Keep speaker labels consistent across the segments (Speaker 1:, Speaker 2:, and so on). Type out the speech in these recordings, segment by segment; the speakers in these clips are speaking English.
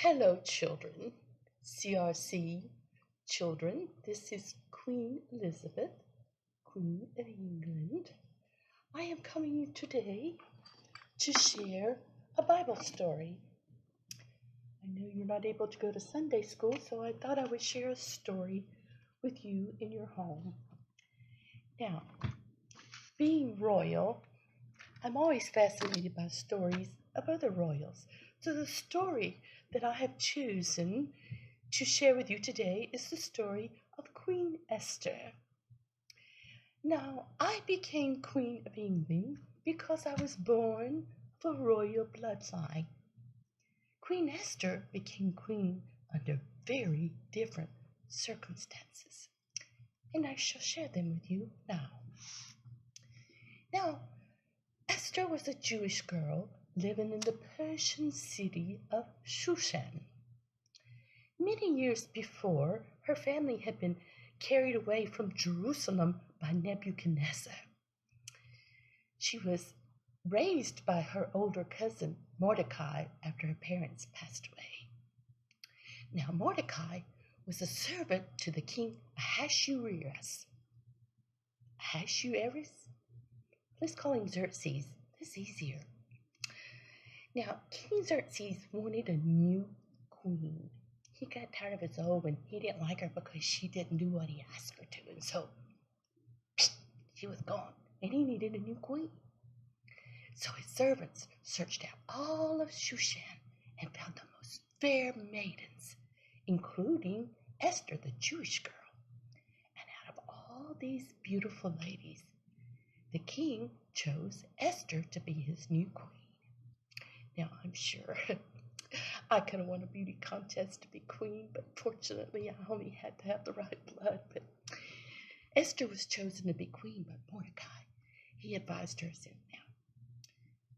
Speaker 1: Hello, children. CRC children, this is Queen Elizabeth, Queen of England. I am coming today to share a Bible story. I know you're not able to go to Sunday school, so I thought I would share a story with you in your home. Now, being royal, I'm always fascinated by stories of other royals. So the story that I have chosen to share with you today is the story of Queen Esther. Now, I became Queen of England because I was born of a royal bloodline. Queen Esther became queen under very different circumstances, and I shall share them with you now. Now, Esther was a Jewish girl living in the Persian city of Shushan. Many years before, her family had been carried away from Jerusalem by Nebuchadnezzar. She was raised by her older cousin Mordecai after her parents passed away. Now, Mordecai was a servant to the king Ahasuerus. Ahasuerus? Let's call him Xerxes. That's easier. Now, King Xerxes wanted a new queen. He got tired of his old one. He didn't like her because she didn't do what he asked her to. And so, she was gone. And he needed a new queen. So his servants searched out all of Shushan and found the most fair maidens, including Esther, the Jewish girl. And out of all these beautiful ladies, the king chose Esther to be his new queen. Now, I'm sure I could have won a beauty contest to be queen, but fortunately I only had to have the right blood. But Esther was chosen to be queen by Mordecai. He advised her, said, now,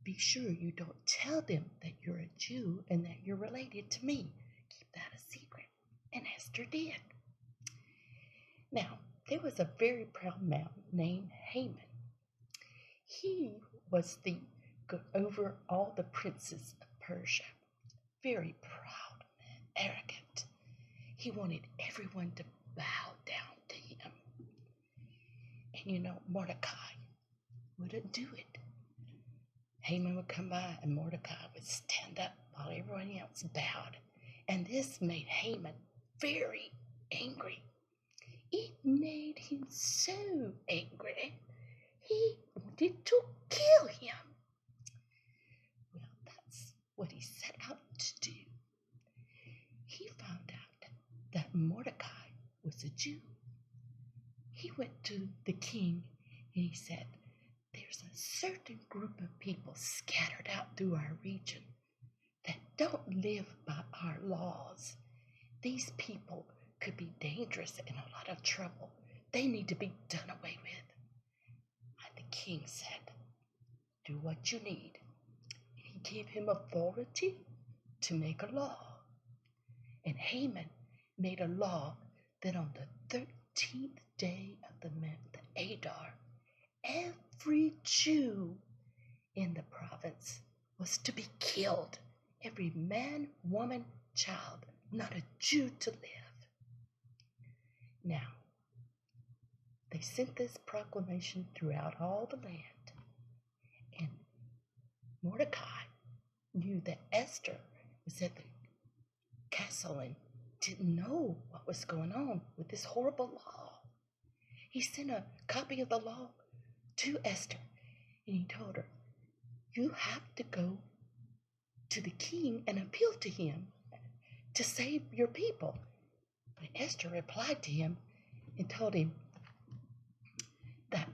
Speaker 1: be sure you don't tell them that you're a Jew and that you're related to me. Keep that a secret. And Esther did. Now, there was a very proud man named Haman. He was over all the princes of Persia. Very proud and arrogant. He wanted everyone to bow down to him. And Mordecai wouldn't do it. Haman would come by and Mordecai would stand up while everyone else bowed. And this made Haman very angry. It made him so angry, he wanted to kill him. Well, that's what he set out to do. He found out that Mordecai was a Jew. He went to the king and he said, there's a certain group of people scattered out through our region that don't live by our laws. These people could be dangerous and a lot of trouble. They need to be done away with. And the king said, do what you need. He gave him authority to make a law. And Haman made a law that on the 13th day of the month, Adar, every Jew in the province was to be killed. Every man, woman, child, not a Jew to live. Now, they sent this proclamation throughout all the land. And Mordecai knew that Esther was at the castle and didn't know what was going on with this horrible law. He sent a copy of the law to Esther, and he told her, you have to go to the king and appeal to him to save your people. But Esther replied to him and told him that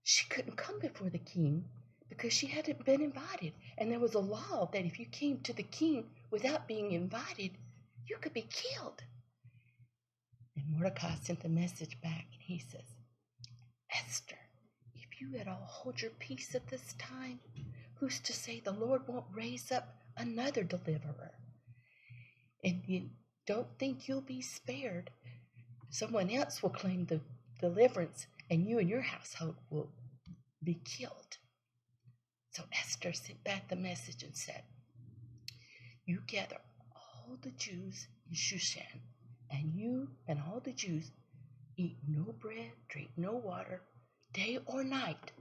Speaker 1: she couldn't come before the king because she hadn't been invited. And there was a law that if you came to the king without being invited, you could be killed. And Mordecai sent a message back and he says, Esther, if you at all hold your peace at this time, who's to say the Lord won't raise up another deliverer? And you don't think you'll be spared. Someone else will claim the deliverance and you and your household will be killed. So Esther sent back the message and said, you gather all all the Jews in Shushan, and you and all the Jews eat no bread, drink no water, day or night,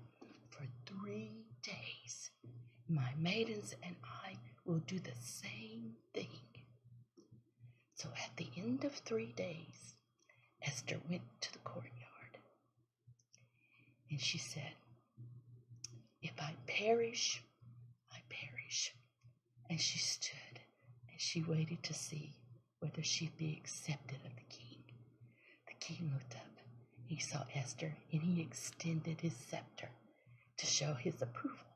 Speaker 1: for 3 days. My maidens and I will do the same thing. So at the end of 3 days, Esther went to the courtyard, and she said, if I perish, I perish. And she stood, and she waited to see whether she'd be accepted of the king. The king looked up. He saw Esther, and he extended his scepter to show his approval.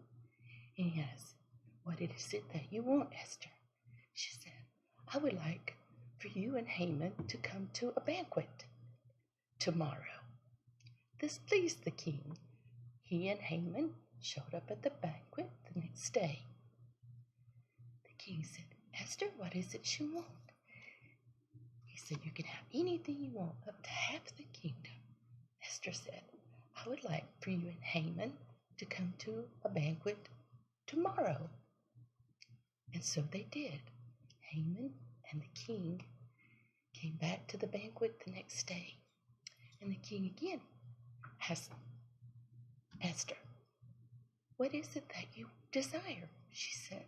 Speaker 1: And he asked, what is it that you want, Esther? She said, I would like for you and Haman to come to a banquet tomorrow. This pleased the king. He and Haman showed up at the banquet the next day. The king said, Esther, what is it you want? He said, you can have anything you want, up to half the kingdom. Esther said, I would like for you and Haman to come to a banquet tomorrow. And so they did. Haman and the king came back to the banquet the next day. And the king again asked Esther, what is it that you desire? She said,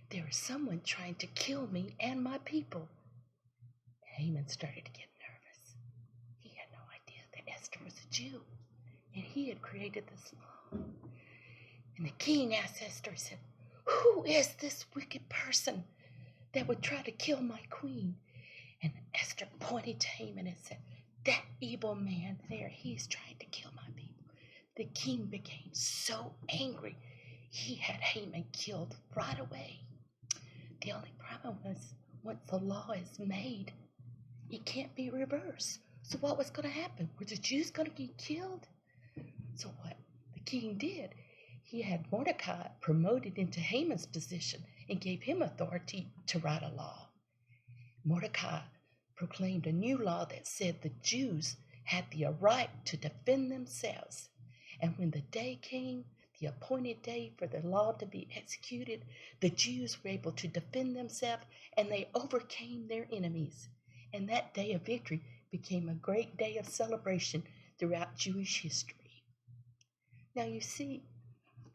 Speaker 1: there is someone trying to kill me and my people. Haman started to get nervous. He had no idea that Esther was a Jew, and he had created this law. And the king asked Esther, he said, who is this wicked person that would try to kill my queen? And Esther pointed to Haman and said, that evil man there, he's trying to kill my people. The king became so angry, he had Haman killed right away. The only problem was, once the law is made, it can't be reversed. So what was going to happen? Were the Jews going to get killed? So what the king did, he had Mordecai promoted into Haman's position and gave him authority to write a law. Mordecai proclaimed a new law that said the Jews had the right to defend themselves. And when the day came, the appointed day for the law to be executed, the Jews were able to defend themselves, and they overcame their enemies. And that day of victory became a great day of celebration throughout Jewish history. Now you see,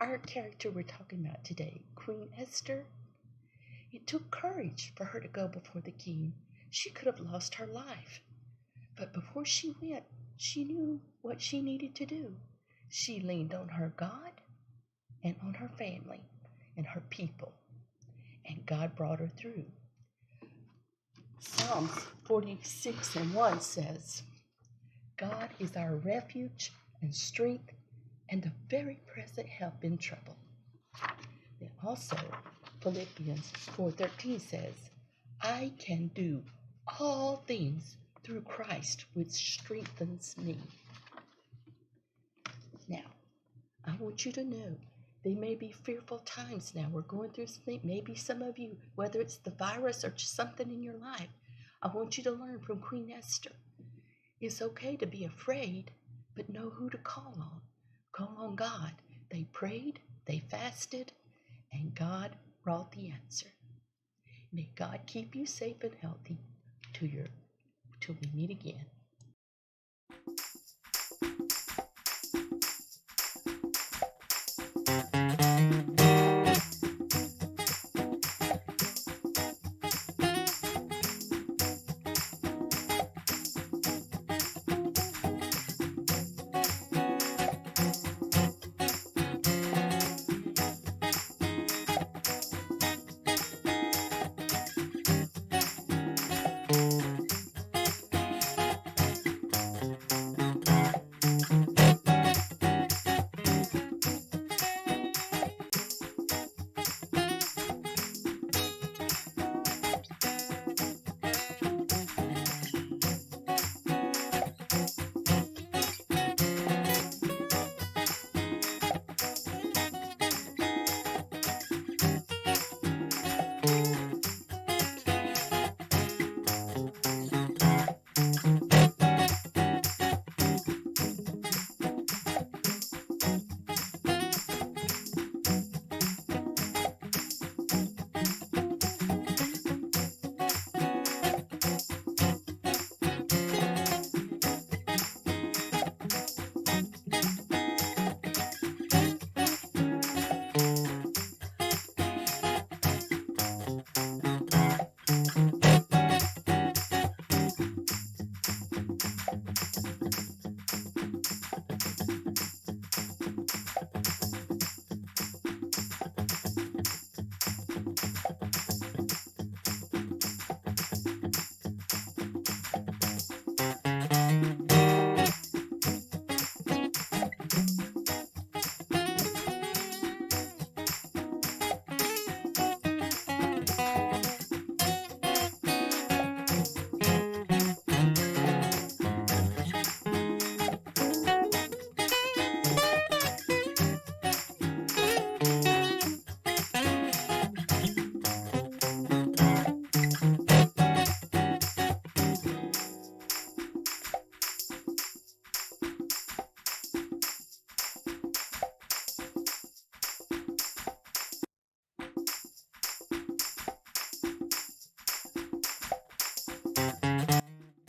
Speaker 1: our character we're talking about today, Queen Esther, it took courage for her to go before the king. She could have lost her life. But before she went, she knew what she needed to do. She leaned on her God and on her family and her people. And God brought her through. Psalms 46:1 says, God is our refuge and strength and a very present help in trouble. Then also, Philippians 4:13 says, I can do all things through Christ, which strengthens me. Now, I want you to know, there may be fearful times now. We're going through something, maybe some of you, whether it's the virus or just something in your life. I want you to learn from Queen Esther. It's okay to be afraid, but know who to call on. Call on God. They prayed, they fasted, and God brought the answer. May God keep you safe and healthy till we meet again.